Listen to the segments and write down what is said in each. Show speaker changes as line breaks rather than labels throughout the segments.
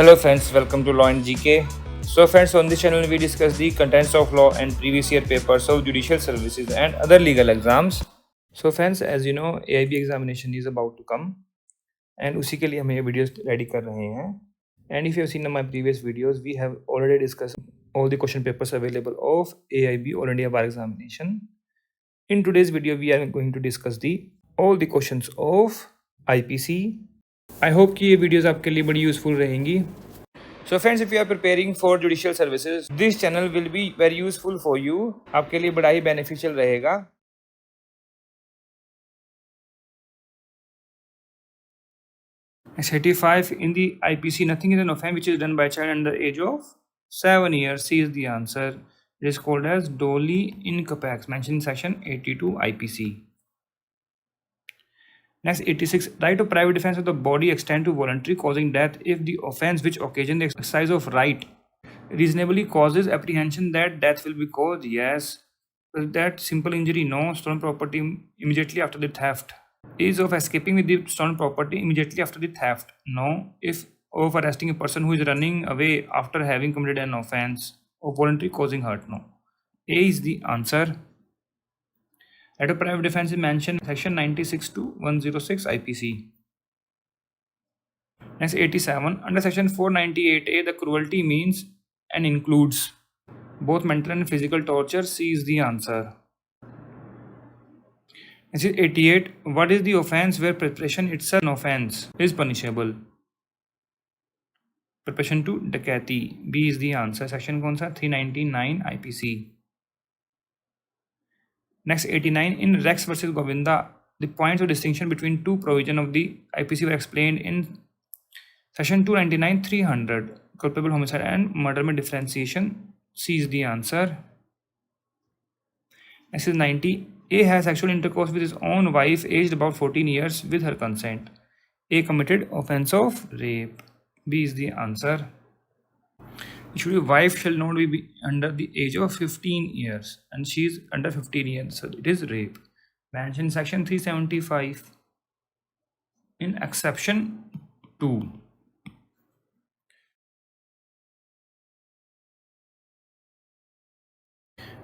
Hello friends, welcome to Law and GK. So friends, on this channel we discuss the contents of law and previous year papers of judicial services and other legal exams. So friends, as you know, AIB examination is about to come and उसी के लिए हम ये videos ready कर रहे हैं. And if you have seen my previous videos, we have already discussed all the question papers available of AIB All India Bar Examination. In today's video, we are going to discuss all the questions of IPC. I hope कि ये videos आपके लिए बड़ी useful रहेंगी. So friends, if you are preparing for judicial services, this channel will be very useful for you. आपके लिए बड़ा ही beneficial रहेगा. S85 in the IPC, nothing is an offence which is done by a child under the age of 7 years. C is the answer. It is called as Dolly Incapax, mentioned in section 82 IPC. Next, 86. Right of private defense of the body extend to voluntary causing death if the offense which occasions the exercise of right reasonably causes apprehension that death will be caused. Yes. That simple injury, no. Stolen property immediately after the theft. Is of escaping with the stolen property immediately after the theft, no. If of arresting a person who is running away after having committed an offense, or voluntary causing hurt, no. A is the answer. Right of private defense is mentioned in section 96 to 106 IPC. Next, 87. Under section 498A, the cruelty means and includes both mental and physical torture. C is the answer. Next is 88. What is the offense where preparation itself an offense is punishable? Preparation to dacoity. B is the answer. Section कौन सा? 399 IPC. Next, 89. In Rex versus Govinda, the points of distinction between two provisions of the IPC were explained in section 299 300. Culpable homicide and murder में differentiation. C is the answer. Next is 90. A has sexual intercourse with his own wife aged about 14 years with her consent. A committed offense of rape. B is the answer. It should be wife shall not be under the age of 15 years and she is under 15 years, so it is rape. Mentioned in section 375 in exception 2.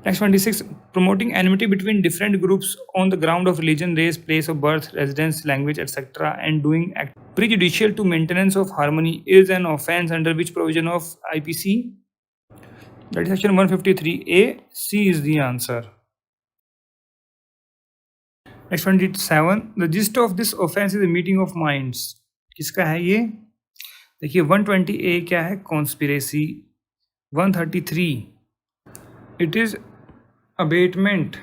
Next, 26. Promoting enmity between different groups on the ground of religion, race, place of birth, residence, language, etc. and doing act prejudicial to maintenance of harmony is an offense under which provision of IPC? That is section 153A. C is the answer. Next, 27. The gist of this offense is a meeting of minds. किसका है ये? देखिए 120A क्या है? Conspiracy. 133. It is abatement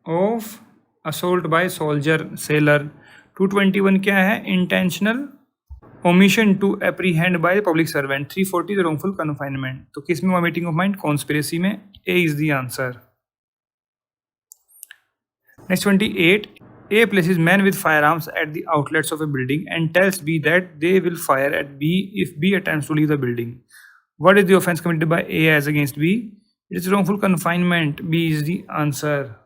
of assault by soldier, sailor. 221 क्या है? Intentional omission to apprehend by the public servant. 340 is wrongful confinement. तो किस में meeting of mind? Conspiracy में. A is the answer. Next, 28. A places men with firearms at the outlets of a building and tells B that they will fire at B if B attempts to leave the building. What is the offense committed by A as against B? It is wrongful confinement. B is the answer.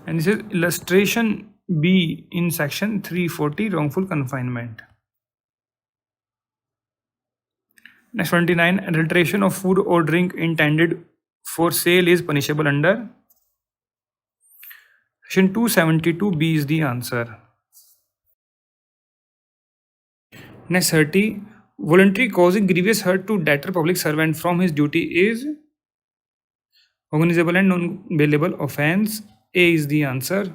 And this is illustration B in section 340, wrongful confinement. Next, 29. Adulteration of food or drink intended for sale is punishable under section 272. B is the answer. Next, 30. Voluntary causing grievous hurt to debtor public servant from his duty is cognizable and non-bailable offense. A is the answer.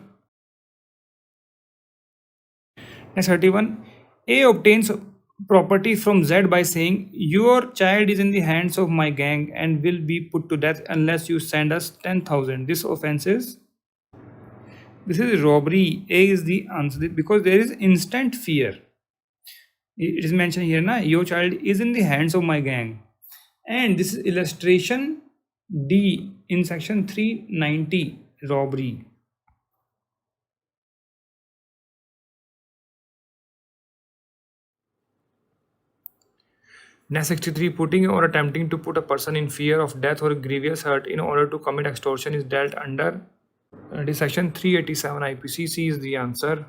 Next, 31. A obtains property from Z by saying, your child is in the hands of my gang and will be put to death unless you send us 10,000. This offense is? This is robbery. A is the answer because there is instant fear. It is mentioned here, na, your child is in the hands of my gang. And this is illustration D in section 390, robbery. Next, 63. Putting or attempting to put a person in fear of death or grievous hurt in order to commit extortion is dealt under section 387 IPC. C is the answer.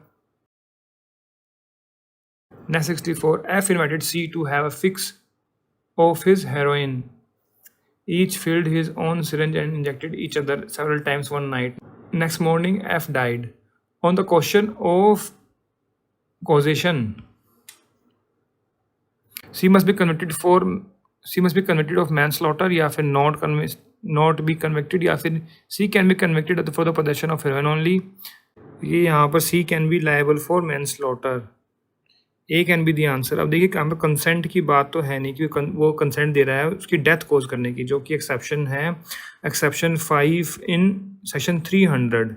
Next 64. F invited C to have a fix of his heroin. Each filled his own syringe and injected each other several times one night. Next morning, F died. On the question of causation, C must be convicted for C must be convicted of manslaughter या फिर not be convicted या फिर C can be convicted for the possession of heroin only. ये यहाँ पर C can be liable for manslaughter. A can be the answer. अब देखिए यहाँ पर कंसेंट की बात तो है नहीं क्योंकि वो कंसेंट दे रहा है उसकी डेथ कोज करने की, जो कि एक्सेप्शन है, एक्सेप्शन 5 इन सेक्शन 300.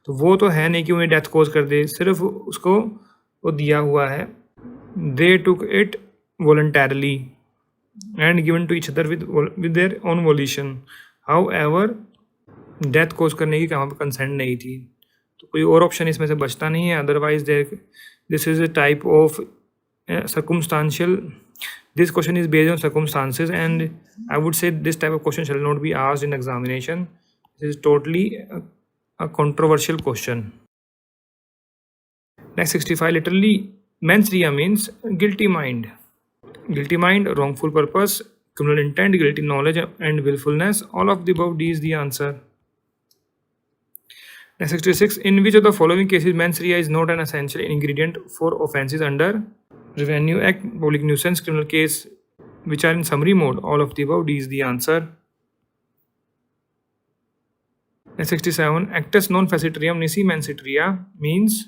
तो वो तो है नहीं कि उन्हें डेथ कोज कर दे, सिर्फ उसको वो दिया हुआ है they took it voluntarily and given to each other with their own volition. However death cause करने की कहाँ पर कंसेंट नहीं थी, तो कोई और ऑप्शन इसमें से बचता नहीं है. Otherwise this is a type of circumstantial. This question is based on circumstances, and I would say this type of question shall not be asked in examination. This is totally a controversial question. Next 65. Literally, mens rea means guilty mind. Guilty mind, wrongful purpose, criminal intent, guilty knowledge, and willfulness. All of the above, D is the answer. Next 66. In which of the following cases mens rea is not an essential ingredient for offences under Revenue Act, public nuisance, criminal case, which are in summary mode? All of the above, D is the answer. Next 67. Actus non facitorium nisi mensit rea means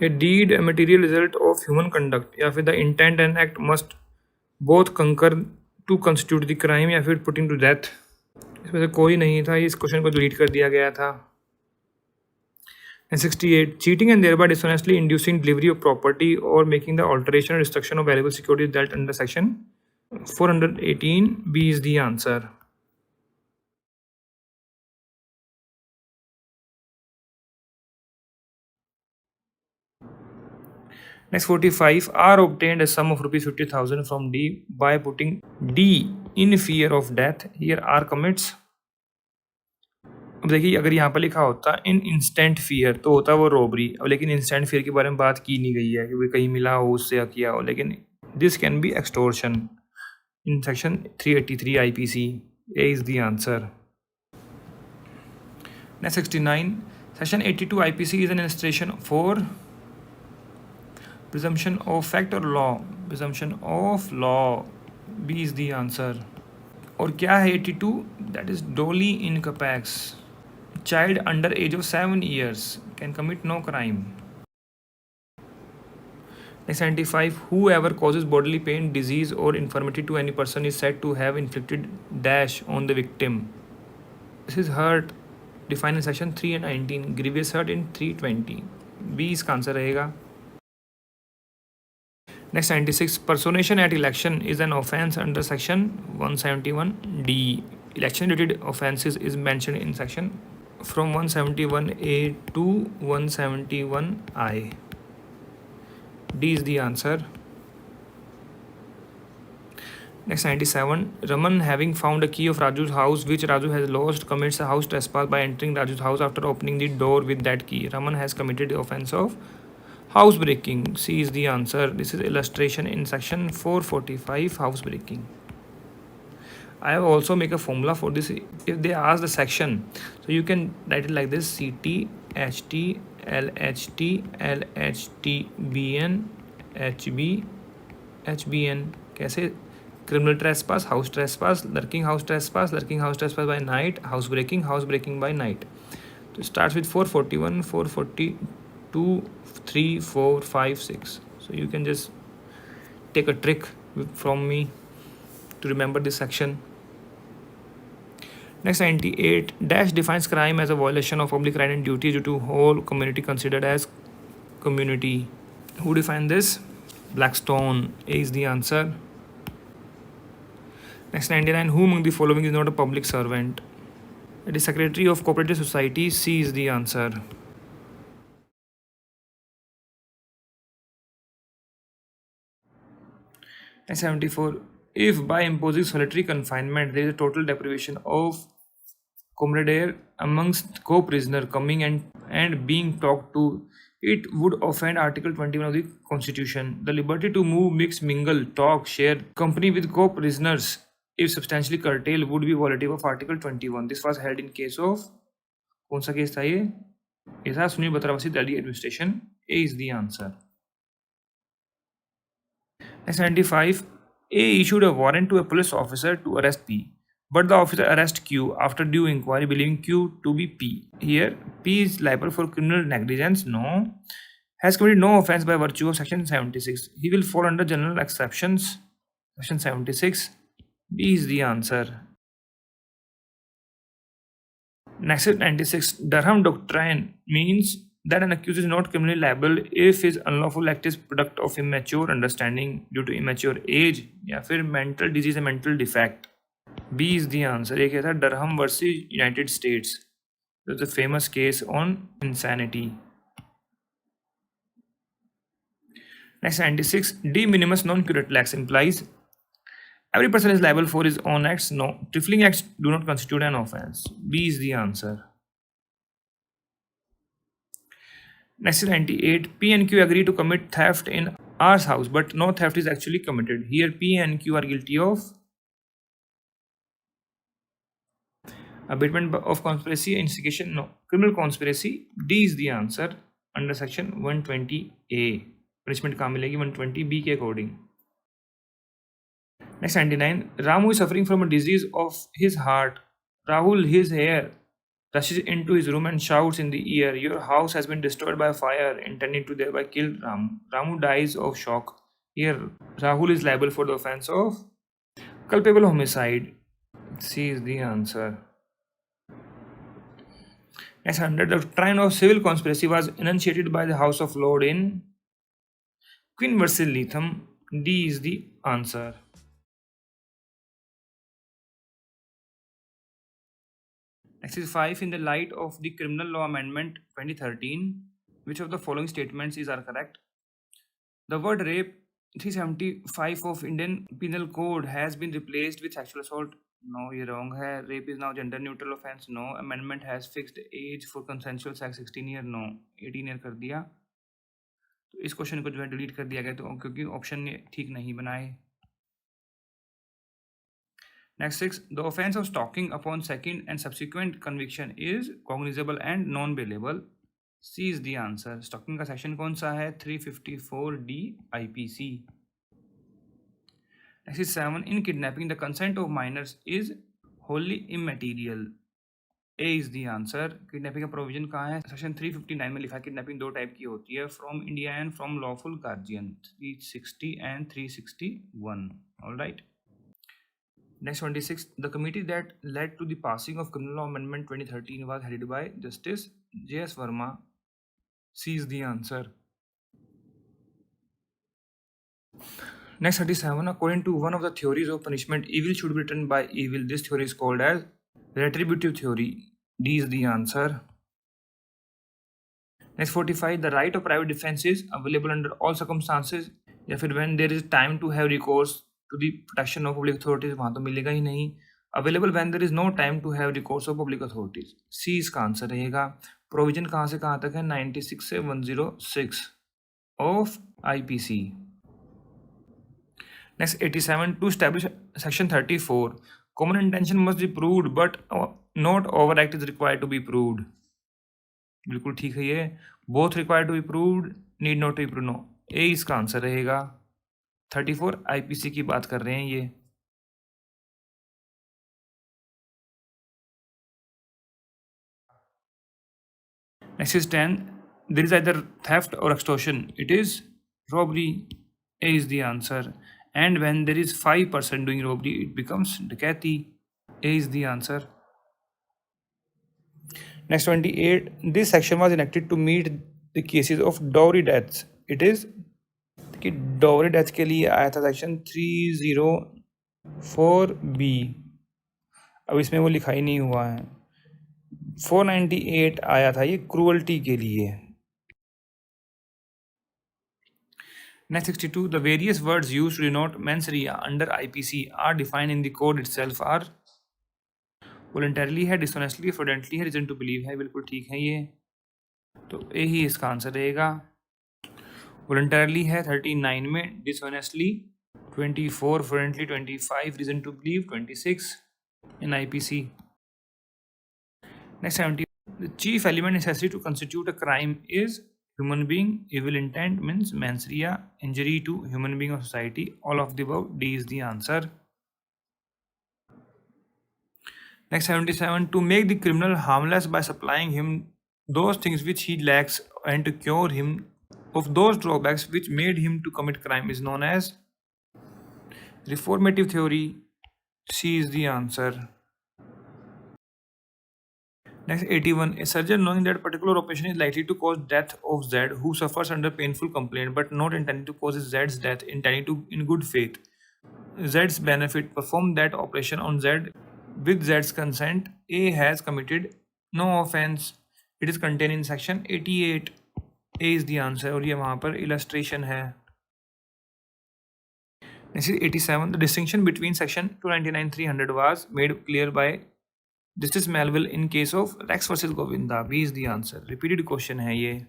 a deed, a material result of human conduct, या फिर the intent and act must both concur to constitute the crime, या फिर putting to death. इसमें से कोई नहीं था, इस क्वेश्चन को डिलीट कर दिया गया था. And 68. Cheating and thereby dishonestly inducing delivery of property or making the alteration or destruction of valuable security is dealt under section 418. B is the answer. Next 45. R obtained a sum of rupees 50,000 from D by putting D in fear of death. Here R commits. अब देखिए अगर यहाँ पर लिखा होता इन instant fear तो होता वो रॉबरी. अब लेकिन इंस्टेंट फियर के बारे में बात की नहीं गई है कि भाई कहीं मिला हो उससे किया हो, लेकिन this can be extortion in section 383 IPC. A is the answer. Next 69. Section 82 IPC is an illustration for presumption of fact or law. Presumption of law. B is the answer. और क्या है 82? That is Dolly in Capax. Child under age of 7 years can commit no crime. Next 95. Whoever causes bodily pain, disease or infirmity to any person is said to have inflicted dash on the victim. This is hurt defined in section 319. Grievous hurt in 320. B इसका answer रहेगा. Next 96. Personation at election is an offence under section 171D. Election related offences is mentioned in section from 171A to 171I. D is the answer. Next 97. Raman, having found a key of Raju's house which Raju has lost, commits a house trespass by entering Raju's house after opening the door with that key. Raman has committed the offence of housebreaking. C is the answer. This is illustration in section 445, housebreaking. I have also make a formula for this if they ask the section. So you can write it like this: CT, HT, LHT, LHT, BN, HB, HBN. कैसे? Criminal trespass, house trespass, lurking house trespass by night, housebreaking by night. So it starts with 441, 442, 3, 4, 5, 6. So you can just take a trick from me to remember this section. Next 98. Dash defines crime as a violation of public right and duty due to whole community considered as community. Who defined this? Blackstone. A is the answer. Next 99. Who among the following is not a public servant? It is Secretary of Cooperative Society. C is the answer. Next 74. If by imposing solitary confinement there is a total deprivation of camaraderie amongst co-prisoner coming and being talked to, it would offend Article 21 of the Constitution. The liberty to move, mix, mingle, talk, share company with co-prisoners, if substantially curtailed, would be violative of Article 21. This was held in case of, कौन सा case था ये था Sunil Batra vs Delhi administration. A is the answer. 75. A issued a warrant to a police officer to arrest P, but the officer arrests Q after due inquiry, believing Q to be P. Here, P is liable for criminal negligence. No. Has committed no offense by virtue of Section 76. He will fall under general exceptions. Section 76. B is the answer. Next is 96. Durham doctrine means that an accused is not criminally liable if his unlawful act is product of immature understanding due to immature age या फिर mental disease and mental defect. B is the answer. ये क्या था? Durham versus United States. It was a famous case on insanity. Next 96. De minimis non curate lex implies every person is liable for his own acts. No. Trifling acts do not constitute an offense. B is the answer. Next is 98. P and Q agree to commit theft in R's house, but no theft is actually committed. Here P and Q are guilty of abatement of conspiracy, instigation, no. Criminal conspiracy. D is the answer under section 120A. Punishment कहाँ मिलेगी? 120B के according. Next 99. Ramu is suffering from a disease of his heart. Rahul, his hair, rushes into his room and shouts in the ear, "Your house has been destroyed by fire," intending to thereby kill Ramu. Ramu dies of shock. Here, Rahul is liable for the offense of culpable homicide. C is the answer. Next 100. The doctrine of civil conspiracy was enunciated by the House of Lords in Queen versus Latham. D is the answer. Next is 5. In the light of the Criminal Law Amendment 2013, which of the following statements are correct? The word rape 375 of Indian Penal Code has been replaced with sexual assault. No, ये wrong है. Rape is now gender neutral offense. No. Amendment has fixed age for consensual sex 16 year. No. 18 year कर दिया. तो इस question को जो है delete कर दिया गया तो क्योंकि ऑप्शन ठीक नहीं बनाए. Next 6. The offense of stalking upon second and subsequent conviction is cognizable and non-bailable. C is the answer. Stalking का सेक्शन कौन सा है? 354D IPC. Next is 7. In kidnapping, the consent of minors is wholly immaterial. A is the answer. Kidnapping का provision कहाँ है? Section 359 में लिखा है किडनैपिंग दो टाइप की होती है, from India and from lawful guardian. 360 and 361. All right. Next 26. The committee that led to the passing of Criminal Law Amendment 2013 was headed by Justice J.S. Verma. C is the answer. Next 37. According to one of the theories of punishment, evil should be returned by evil. This theory is called as retributive theory. D is the answer. Next 45. The right of private defense is available under all circumstances या फिर when there is time to have recourse to the protection of public authorities, वहाँ तो मिलेगा ही नहीं. Available when there is no time to have recourse of public authorities. C इसका answer रहेगा. Provision कहाँ से कहाँ तक है? 96 से 106 of IPC. Next 87. To establish section 34, common intention must be proved but not overact is required to be proved. बिल्कुल ठीक है ये. Both required to be proved, need not to be proved. No. A इसका answer रहेगा. 34 IPC की बात कर रहे हैं ये. Next is 10. There is either theft or extortion. It is robbery. A is the answer. And when there is 5% doing robbery, it becomes dakati. A is the answer. Next 28. This section was enacted to meet the cases of dowry deaths. It is कि dowry death के लिए आया था section 304B. अब इसमें वो लिखा ही नहीं हुआ है. 498 आया था ये क्रूअल्टी के लिए. Next 62. The various words used to denote mens rea under IPC are defined in the code itself are voluntarily है, dishonestly है, fraudulently है, reason to believe है. बिल्कुल ठीक है ये. तो ए ही इसका आंसर रहेगा। वॉलंटरली है 39 में, dishonestly 24, fraudulently 25, reason to believe 26 in IPC. Next 70. The chief element necessary to constitute a crime is human being, evil intent means mens rea, injury to human being or society. All of the above. D is the answer. Next 77. To make the criminal harmless by supplying him those things which he lacks and to cure him of those drawbacks which made him to commit crime is known as reformative theory. C is the answer. Next 81. A surgeon knowing that a particular operation is likely to cause death of Z who suffers under painful complaint but not intending to cause Z's death, intending to in good faith Z's benefit perform that operation on Z with Z's consent. A has committed no offense. It is contained in section 88. A is the answer और ये वहाँ पर illustration है. Next is 87. The distinction between section 299 300 was made clear by Justice Melville in case of Rex versus Govinda. B is the answer. Repeated question है ये.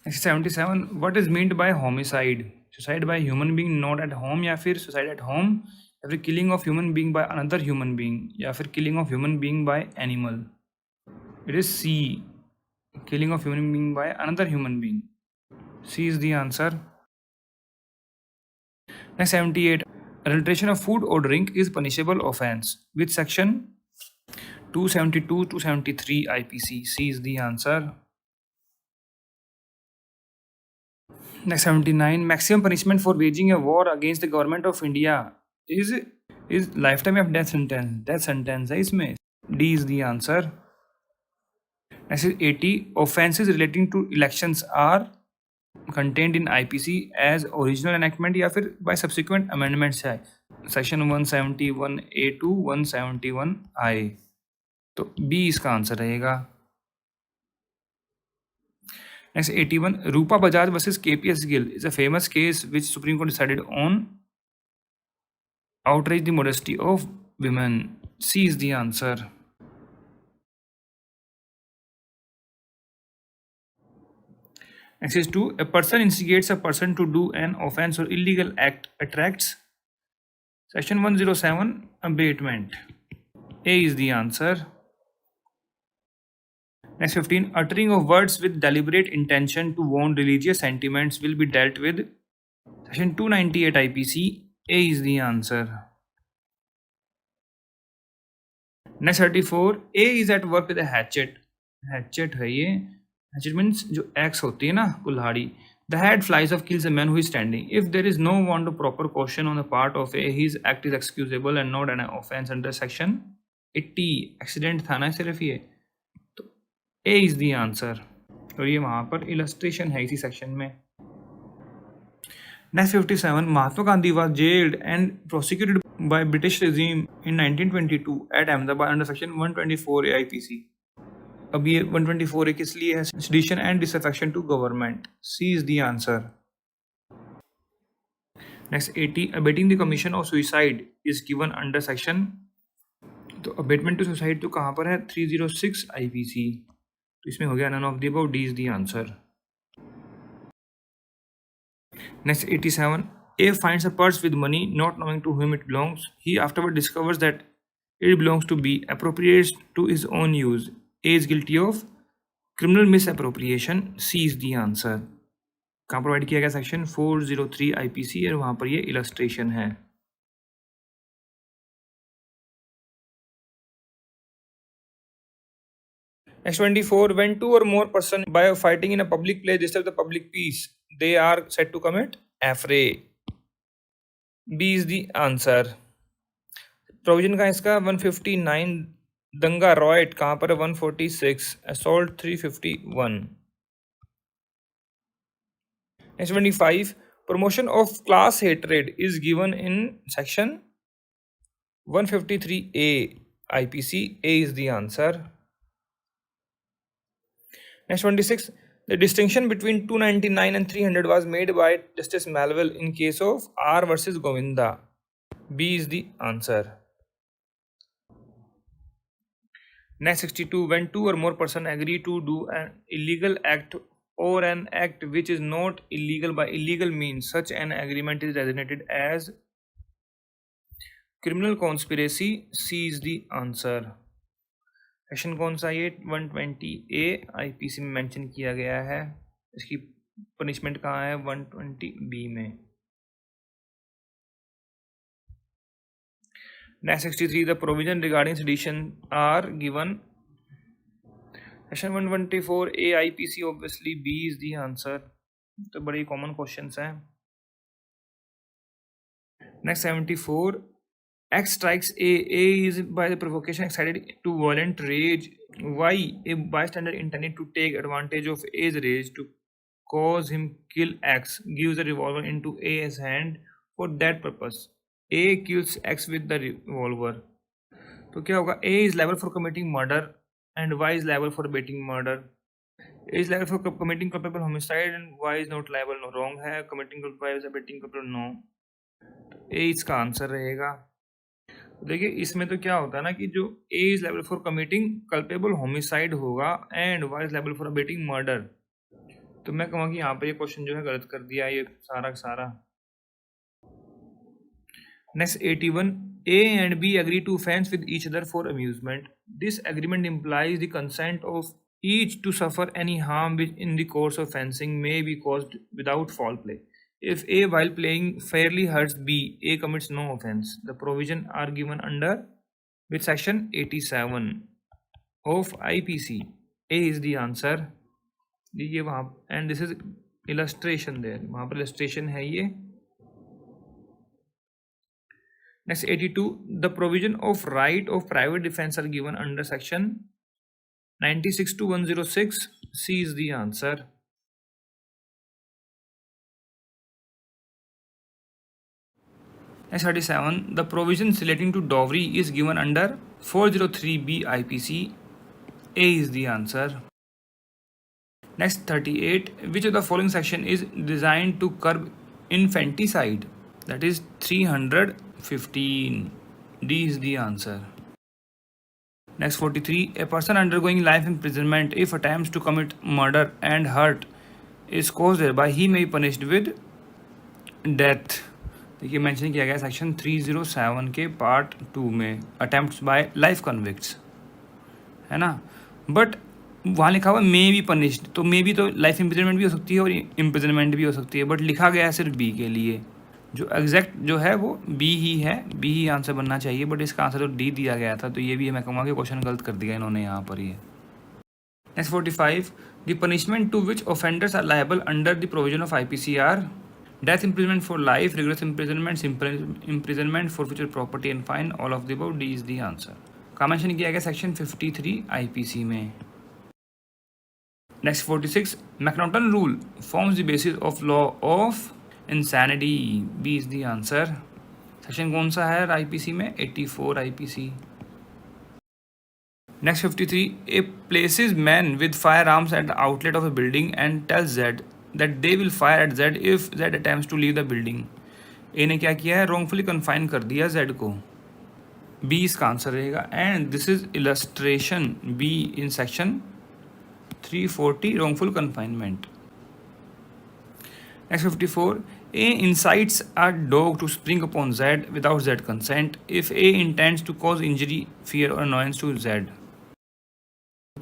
Next 77. What is meant by homicide? Suicide by human being not at home या फिर suicide at home या फिर killing of human being by another human being या फिर killing of human being by animal. It is C. Killing of human being by another human being. C is the answer. Next 78. Adulteration of food or drink is punishable offense. Which section? 272 to 73 IPC. C is the answer. Next 79. Maximum punishment for waging a war against the government of India is lifetime of death sentence. Death sentence है इसमें. D is the answer. Next is 80. Offenses relating to elections are contained in IPC as original enactment या फिर by subsequent amendments है. Section 171A to 171I. तो B इसका answer रहेगा. Next 81. Rupa Bajaj versus KPS Gill is a famous case which Supreme Court decided on outrage the modesty of women. C is the answer. Next is 2. A person instigates a person to do an offense or illegal act attracts. Section 107. Abatement. A is the answer. Next 15. Uttering of words with deliberate intention to wound religious sentiments will be dealt with. Section 298 IPC. A is the answer. Next 34. A is at work with a hatchet. Hatchet है ये. Hatchet means जो axe होती है ना कुल्हाड़ी. The head flies off kills a man who is standing. If there is no want of proper caution on the part of A, his act is excusable and not an offense under section 80. Accident था ना सिर्फ ये. तो A is the answer. और ये वहाँ पर illustration है इसी section में. Next 57. Mahatma Gandhi was jailed and prosecuted by British regime in 1922 at Ahmedabad under section 124 AIPC. अब ये 124 किस लिए है? Sedition and disaffection to government. C is the answer. Next 80. Abating the commission of suicide is given under section. तो abatement to suicide तो कहाँ पर है? 306 IPC. तो इसमें हो गया none of the above. D is the answer. Next 87. A finds a purse with money not knowing to whom it belongs. He afterward discovers that it belongs to B, appropriates to his own use. A is guilty of criminal misappropriation. C is the answer. कहाँ provide किया गया? Section 403 IPC और वहाँ पर ये illustration है. Next 24. When two or more persons by fighting in a public place disturb the public peace, they are said to commit affray. B is the answer. Provision का इसका 159. दंगा रॉयट कहाँ पर है? 146. Assault 351. Next 25. Promotion of class hatred is given in section 153A IPC. A is the answer. Next 26. The distinction between 299 and 300 was made by Justice Melville in case of R versus Govinda. B is the answer. Next 62. When two or more persons agree to do an illegal act or an act which is not illegal by illegal means, such an agreement is designated as criminal conspiracy. C is the answer. Section कौन सा ये 120A IPC में mention किया गया है. इसकी punishment कहाँ है? 120B में. Next 63. The provision regarding sedition are given. Section 124A IPC, obviously B is the answer. तो बड़े कॉमन क्वेश्चंस हैं. Next 74. X strikes A. A is by the provocation excited to violent rage. Y. A bystander intended to take advantage of A's rage to cause him kill X. Gives the revolver into A's hand for that purpose. A kills X with the revolver. तो क्या होगा? A is liable for committing murder and Y is liable for abetting murder. A is liable for committing culpable homicide and Y is not liable. No, wrong है. Committing culpable, Y is abetting culpable. No. A इसका answer रहेगा. देखिए इसमें तो क्या होता है ना कि जो A is liable for committing culpable homicide होगा and Y is liable for abetting murder. तो मैं कहूँगा कि यहाँ पे ये क्वेश्चन जो है गलत कर दिया ये सारा का सारा. Next 81. A and B agree to fence with each other for amusement. This agreement implies the consent of each to suffer any harm which in the course of fencing may be caused without foul play. If A while playing fairly hurts B, A commits no offense. The provision are given under with section 87 of IPC. A is the answer. ये वहाँ and this is illustration there. वहाँ पर illustration है ये. Next 82. The provision of right of private defense are given under section 96 to 106. C is the answer. Next 37. The provisions relating to dowry is given under 403B IPC. A is the answer. Next 38. Which of the following section is designed to curb infanticide? That is 315. D is the answer. Next 43. A person undergoing life imprisonment if attempts to commit murder and hurt is caused thereby he may be punished with death. देखिए mention किया गया section 307 के part 2 में attempts bye life convicts है ना. But वहाँ लिखा हुआ मे बी पनिश्ड. तो मे बी तो लाइफ इम्प्रिजनमेंट भी हो सकती है और इम्प्रिजनमेंट भी हो सकती है. बट लिखा गया है सिर्फ बी के लिए. जो एग्जैक्ट जो है वो बी ही है. बी ही आंसर बनना चाहिए. बट इसका आंसर तो डी दिया गया था. तो ये भी मैं कहूँगा कि क्वेश्चन गलत कर दिया इन्होंने यहाँ पर. ये next 45. The punishment to which offenders are liable under the provision of IPC are death imprisonment for life, rigorous imprisonment, simple imprisonment, forfeiture property and fine. All of the above. D is the answer. का mention किया गया section 53 IPC में. Next 46. McNaghten rule forms the basis of law of insanity. B is the answer. Section कौन सा है IPC में? 84 IPC. Next 53. A places man with firearms at the outlet of a building and tells Z that they will fire at Z if Z attempts to leave the building. A ने क्या किया है? wrongfully confine कर दिया Z को. B इसका answer रहेगा. and this is illustration B in section 340 wrongful confinement. Next 54. A incites a dog to spring upon Z without Z consent if A intends to cause injury, fear or annoyance to Z.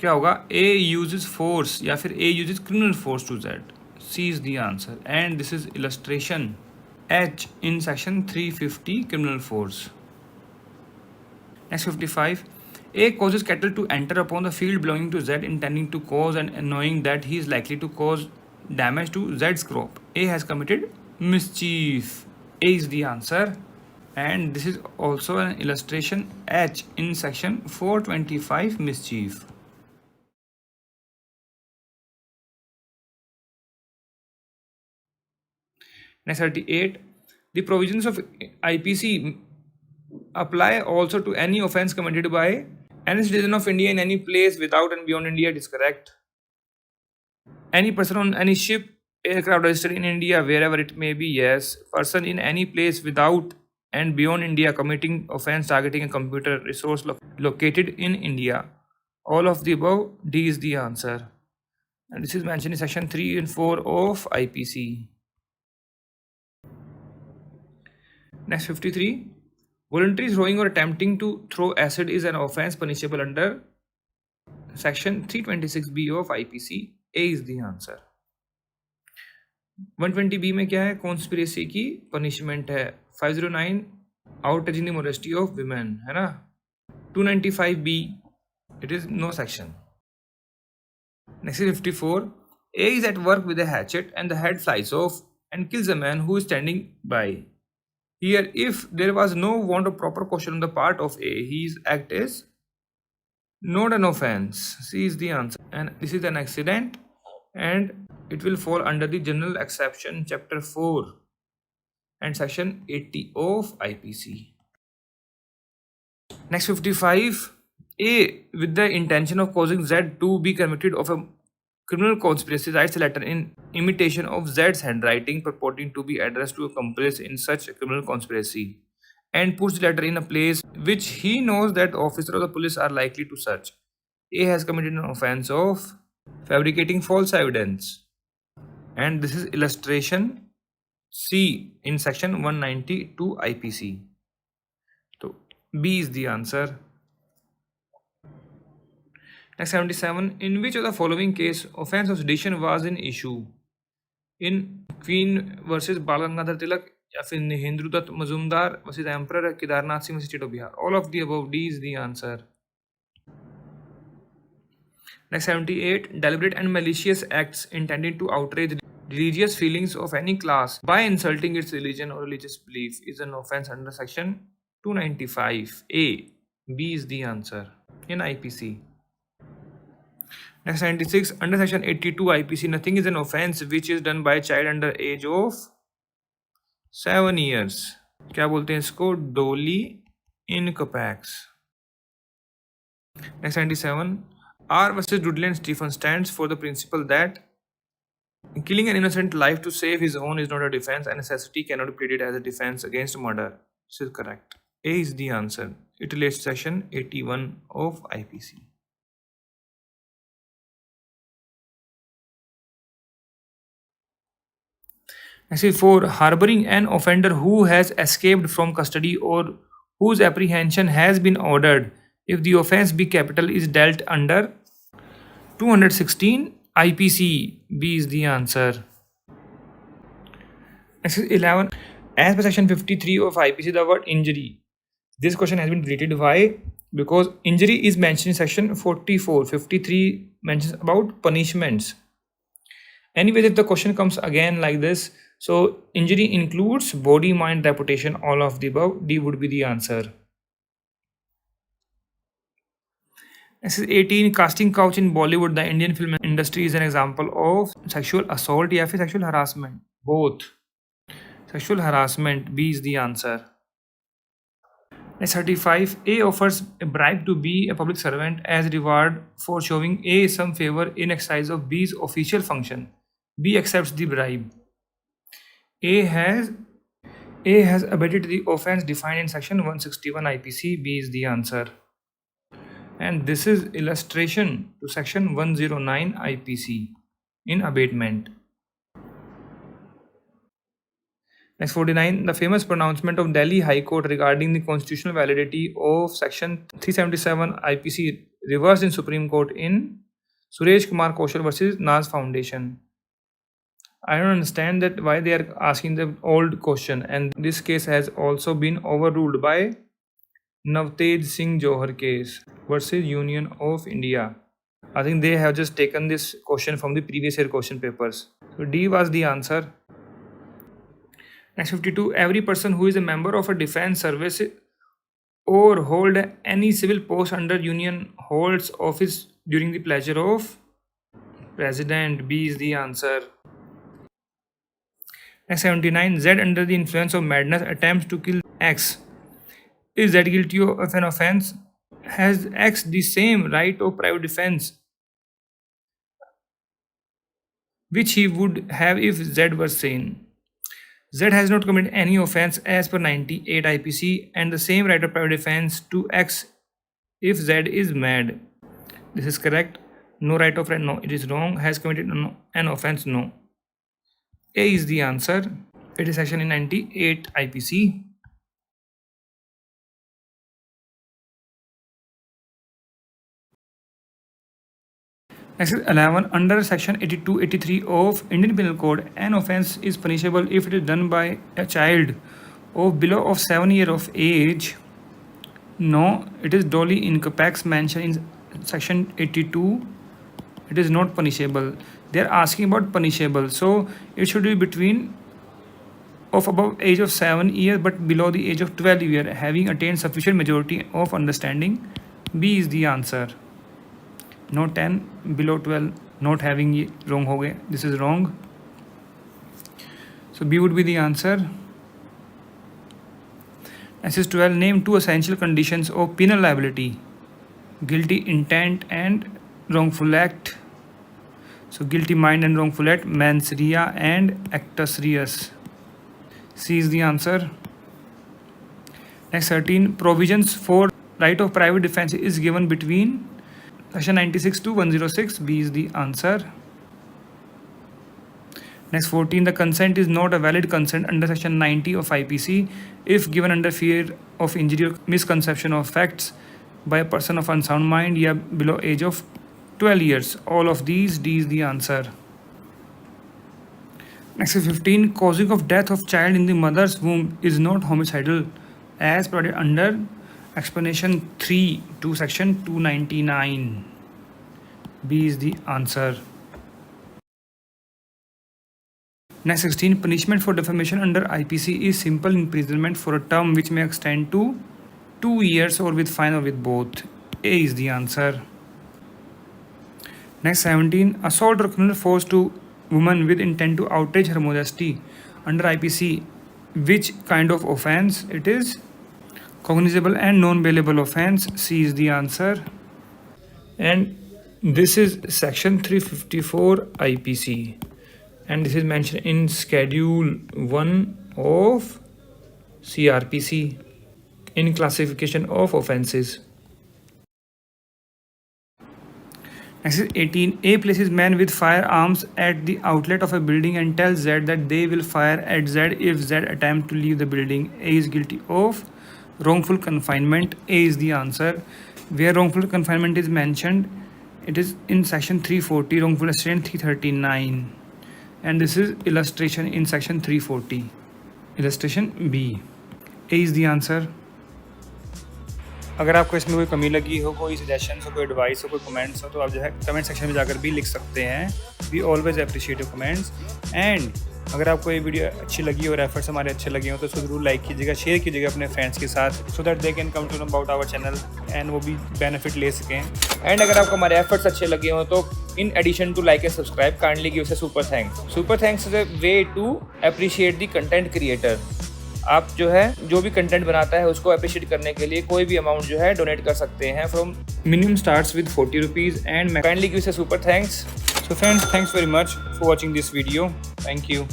क्या होगा? A uses force या फिर A uses criminal force to Z. C is the answer. And this is illustration H in section 350 criminal force. Next 55. A causes cattle to enter upon the field belonging to Z intending to cause and knowing that he is likely to cause damage to Z's crop. A has committed mischief. A is the answer. And this is also an illustration H in section 425 mischief. Next 38. The provisions of IPC apply also to any offence committed by any citizen of India in any place without and beyond India. It is correct. Any person on any ship, aircraft registered in India, wherever it may be. Yes. Person in any place without and beyond India committing offense targeting a computer resource located in India. All of the above, D is the answer. And this is mentioned in section 3 and 4 of IPC. Next 53. Voluntary throwing or attempting to throw acid is an offense punishable under section 326B of IPC. A is the answer. 120B में क्या है? Conspiracy की punishment है. 509 outraging the modesty of women है ना. 295B it is no section. Next is 54. A is at work with a hatchet and the head flies off and kills a man who is standing by. Here, if there was no want of proper caution on the part of A, his act is not an offense. C is the answer. And this is an accident and it will fall under the general exception chapter 4 and section 80 of IPC. Next 55. A with the intention of causing Z to be convicted of a criminal conspiracy writes a letter in imitation of Z's handwriting purporting to be addressed to accomplice in such a criminal conspiracy and puts the letter in a place which he knows that officer of the police are likely to search. A has committed an offense of fabricating false evidence. And this is illustration C in section 192 IPC. So B is the answer. Next 77. In which of the following case offense of sedition was in issue? In Queen versus Bal Gangadhar Tilak या फिर Hindu Dutt Mazumdar versus Emperor Kedarnath Singh State of Bihar? All of the above. D is the answer. Next 78. Deliberate and malicious acts intended to outrage religious feelings of any class by insulting its religion or religious belief is an offense under section 295. A. B is the answer in IPC. Next 96. Under section 82 IPC, nothing is an offense which is done by a child under age of 7 years. क्या बोलते हैं इसको? Dolly Incapax. Next 97. R versus Dudley and Stephen stands for the principle that killing an innocent life to save his own is not a defense and necessity cannot be pleaded as a defense against murder. This is correct. A is the answer. It relates to section 81 of IPC. Next is 4. Harboring an offender who has escaped from custody or whose apprehension has been ordered if the offense be capital is dealt under 216 IPC. B is the answer. Next is 11. As per section 53 of IPC, the word injury. This question has been deleted. Why? Because injury is mentioned in section 44. 53 mentions about punishments. Anyway, if the question comes again like this, so injury includes body, mind, reputation, all of the above. D would be the answer. This is 18. Casting couch in Bollywood, the Indian film industry is an example of sexual assault या फिर sexual harassment. Both. Sexual harassment. B is the answer. Next 35. A offers a bribe to B, a public servant, as reward for showing A some favor in exercise of B's official function. B accepts the bribe. A has abetted the offense defined in section 161 IPC. B is the answer. And this is illustration to section 109 IPC in abatement. Next 49. The famous pronouncement of Delhi High Court regarding the constitutional validity of section 377 IPC reversed in Supreme Court in Suresh Kumar Kaushal versus Naz Foundation. I don't understand that why they are asking the old question, and this case has also been overruled by Navtej Singh Johar case versus Union of India. I think they have just taken this question from the previous year question papers. So D was the answer. Next 52. Every person who is a member of a defense service or hold any civil post under union holds office during the pleasure of president. B is the answer. Next 79. Z under the influence of madness attempts to kill X. Is Z guilty of an offense? Has X the same right of private defense which he would have if Z were sane? Z has not committed any offense as per 98 IPC and the same right of private defense to X if Z is mad. This is correct. No right of right, no, it is wrong. Has committed an offense, no. A is the answer. It is section in 98 IPC. Next is 11. Under section 82-83 of Indian Penal Code, an offense is punishable if it is done by a child of below of 7 years of age. No, it is duly incapax mentioned in section 82. It is not punishable. They are asking about punishable, so it should be between of above age of 7 years but below the age of 12 years, having attained sufficient majority of understanding. B is the answer. No 10, below 12, not having, ये wrong हो गए. This is wrong. So B would be the answer. Next is 12. Name two essential conditions of penal liability: guilty intent and wrongful act. So guilty mind and wrongful act, mens rea and actus reus. C is the answer. Next 13. Provisions for right of private defense is given between section 96 to 106. B is the answer. Next 14. The consent is not a valid consent under section 90 of IPC if given under fear of injury or misconception of facts by a person of unsound mind, yeah, below age of 12 years. All of these. D is the answer. Next is 15. Causing of death of child in the mother's womb is not homicidal as provided under explanation 3 to section 299. B is the answer. Next 16. Punishment for defamation under IPC is simple imprisonment for a term which may extend to 2 years or with fine or with both. A is the answer. Next 17. Assault or criminal force to woman with intent to outrage her modesty under IPC. Which kind of offense? It is cognizable and non-bailable offense. C is the answer. And this is section 354 IPC. And this is mentioned in schedule 1 of CRPC in classification of offenses. Next is 18. A places men with firearms at the outlet of a building and tells Z that they will fire at Z if Z attempt to leave the building. A is guilty of wrongful confinement. A is the answer. Where wrongful confinement is mentioned, it is in section 340, wrongful restraint 339. And this is illustration in section 340. Illustration B. A is the answer. अगर आपको इसमें कोई कमी लगी हो, कोई suggestion हो, कोई एडवाइस हो, कोई कमेंट्स हो, तो आप जो है कमेंट सेक्शन में जाकर भी लिख सकते हैं. We always appreciate your comments. And अगर आपको ये वीडियो अच्छी लगी और एफर्ट्स हमारे अच्छे लगे हो तो उसको ज़रूर लाइक कीजिएगा, शेयर कीजिएगा अपने फ्रेंड्स के साथ, so that they can come to know about our channel and वो भी बेनिफिट ले सकें. एंड अगर आपको हमारे एफर्ट्स अच्छे लगे हो तो in addition to like and subscribe kindly give us a super thanks. Super thanks is a way to appreciate the content creator. आप जो है जो भी कंटेंट बनाता है उसको अप्रिशिएट करने के लिए कोई भी अमाउंट जो है डोनेट कर सकते हैं. From minimum starts with 40 rupees and kindly give us a super thanks. So friends, thanks very much for watching this video. Thank you.